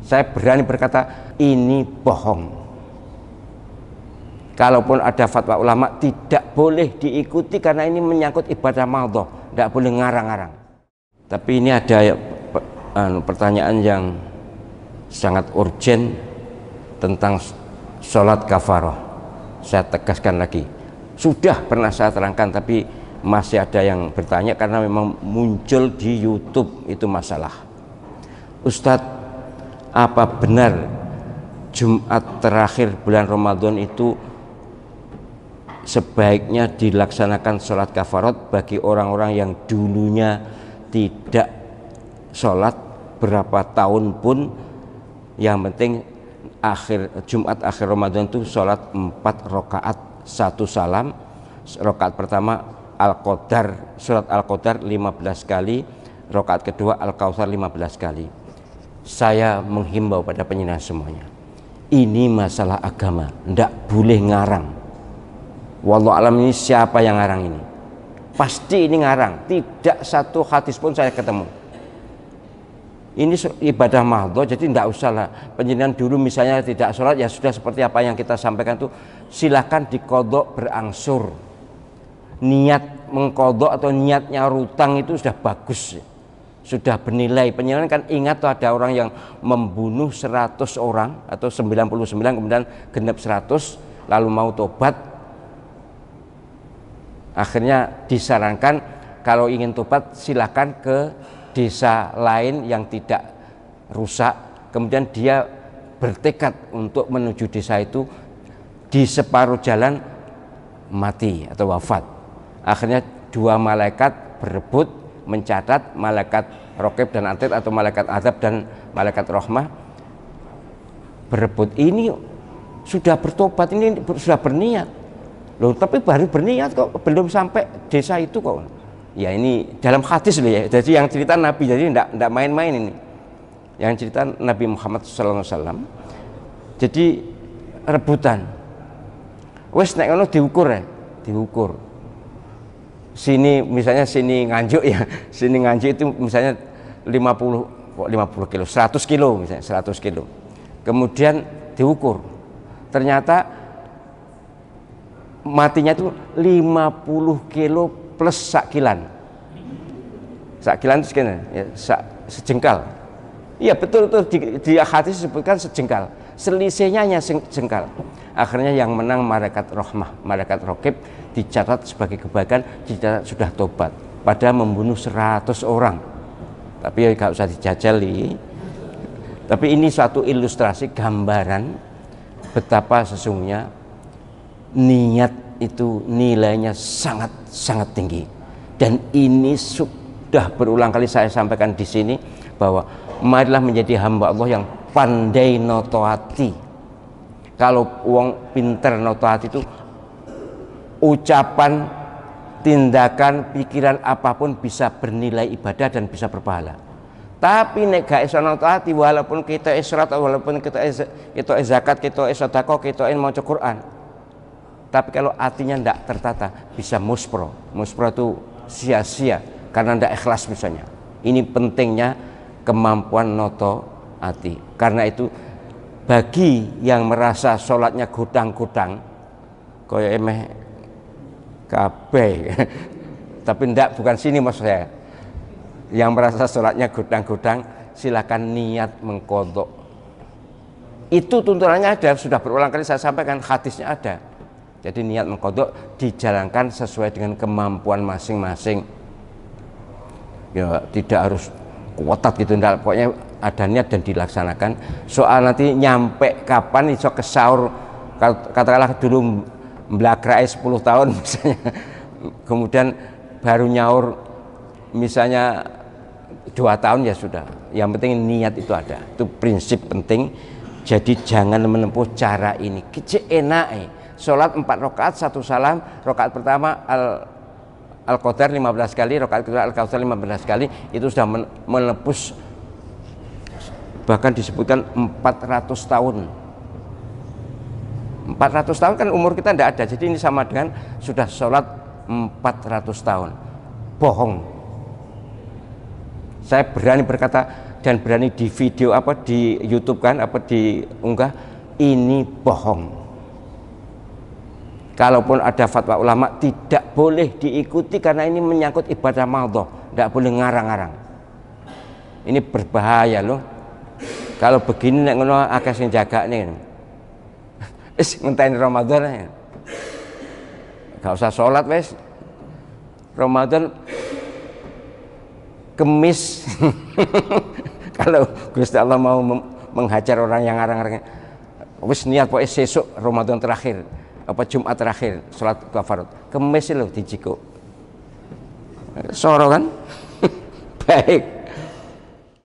Saya berani berkata ini bohong. Kalaupun ada fatwa ulama tidak boleh diikuti karena ini menyangkut ibadah madhah, tidak boleh ngarang-ngarang. Tapi ini ada pertanyaan yang sangat urgent tentang sholat kafarah. Saya tegaskan lagi, sudah pernah saya terangkan tapi masih ada yang bertanya karena memang muncul di YouTube itu masalah. Ustadz, apa benar Jumat terakhir bulan Ramadan itu sebaiknya dilaksanakan sholat kafarat bagi orang-orang yang dulunya tidak sholat berapa tahun pun, yang penting Jumat akhir Ramadan itu sholat 4 rakaat 1 salam. Rakaat pertama Al-Qadar, surat Al-Qadar 15 kali, rakaat kedua Al-Kautsar 15 kali. Saya menghimbau pada penyenang semuanya, ini masalah agama, tidak boleh ngarang. Wallahu alam, ini siapa yang ngarang ini? Pasti ini ngarang, tidak satu hadis pun saya ketemu. Ini ibadah mahdhah, jadi tidak usah lah penjenengan dulu misalnya tidak sholat, ya sudah seperti apa yang kita sampaikan itu, silahkan dikodok berangsur. Niat mengkodok atau niatnya rutang itu sudah bagus, sudah bernilai. Penjenengan kan ingat tuh ada orang yang membunuh 100 orang atau 99 kemudian genap 100 lalu mau tobat. Akhirnya disarankan kalau ingin tobat silahkan ke desa lain yang tidak rusak. Kemudian dia bertekad untuk menuju desa itu, di separuh jalan mati atau wafat. Akhirnya 2 malaikat berebut mencatat, malaikat Raqib dan Atid atau malaikat Adzab dan malaikat Rahmah berebut, ini sudah bertobat, ini sudah berniat loh, tapi baru berniat kok, belum sampai desa itu kok. Ya ini dalam hadis loh ya, jadi yang cerita Nabi, jadi tidak main-main ini, yang cerita Nabi Muhammad SAW. Jadi rebutan, wes nek ngono diukur ya, diukur. Sini misalnya sini Nganjuk ya, sini Nganjuk itu misalnya 50 kilo, 100 kilo misalnya, 100 kilo. Kemudian diukur, ternyata matinya itu 50 kilo plus sakilan. Sakilan itu sekian ya, sejengkal. Iya betul di hadis disebutkan sejengkal. Selisihnya hanya sejengkal. Akhirnya yang menang malaikat rahmah, malaikat Raqib, dicatat sebagai kebaikan, dicatat sudah tobat. Padahal membunuh 100 orang. Tapi ya gak usah dijajali. Tapi ini suatu ilustrasi, gambaran betapa sesungguhnya niat itu nilainya sangat tinggi. Dan ini sudah berulang kali saya sampaikan di sini, bahwa marilah menjadi hamba Allah yang pandai notoati. Kalau wong pinter notoati itu ucapan, tindakan, pikiran apapun bisa bernilai ibadah dan bisa berpahala. Tapi nek gak iso notoati, walaupun kita israt, walaupun kita zakat, kita sedekah, kita maca Quran, tapi kalau hatinya tidak tertata, bisa muspro. Muspro itu sia-sia karena tidak ikhlas misalnya. Ini pentingnya kemampuan noto hati. Karena itu bagi yang merasa sholatnya gudang-gudang, kaya emeh kabeh, tapi tidak, bukan sini maksud saya. Yang merasa sholatnya gudang-gudang, silakan niat mengkodok. Itu tuntunannya ada, sudah berulang kali saya sampaikan, hadisnya ada. Jadi niat mengkodok dijalankan sesuai dengan kemampuan masing-masing. Ya tidak harus kuotat gitu, enggak, pokoknya ada niat dan dilaksanakan. Soal nanti nyampe kapan iso ke sahur, katakanlah dulu mblakrai 10 tahun misalnya, kemudian baru nyaur misalnya 2 tahun, ya sudah, yang penting niat itu ada, itu prinsip penting. Jadi jangan menempuh cara ini kecil enak. Sholat 4 rakaat 1 salam, rakaat pertama Al-Qadar 15 kali, rakaat kedua Al-Kautsar 15 kali, itu sudah menebus, bahkan disebutkan 400 tahun. 400 tahun kan umur kita tidak ada, jadi ini sama dengan sudah sholat 400 tahun. Bohong. Saya berani berkata dan berani di video apa di YouTube kan apa diunggah, ini bohong. Kalaupun ada fatwa ulama tidak boleh diikuti karena ini menyangkut ibadah madhah, tidak boleh ngarang-ngarang. Ini berbahaya loh. Kalau begini nek ngono akeh sing jagane. Wis ngenteni Ramadan ya. Gak usah sholat wes. Ramadan Kemis. Kalau Gusti Allah mau menghajar orang yang ngarang-ngarang, wis niat pokoke sesuk Ramadan terakhir apa Jumat terakhir sholat kafarat. Kemis lho dijiko. Soro kan? Baik.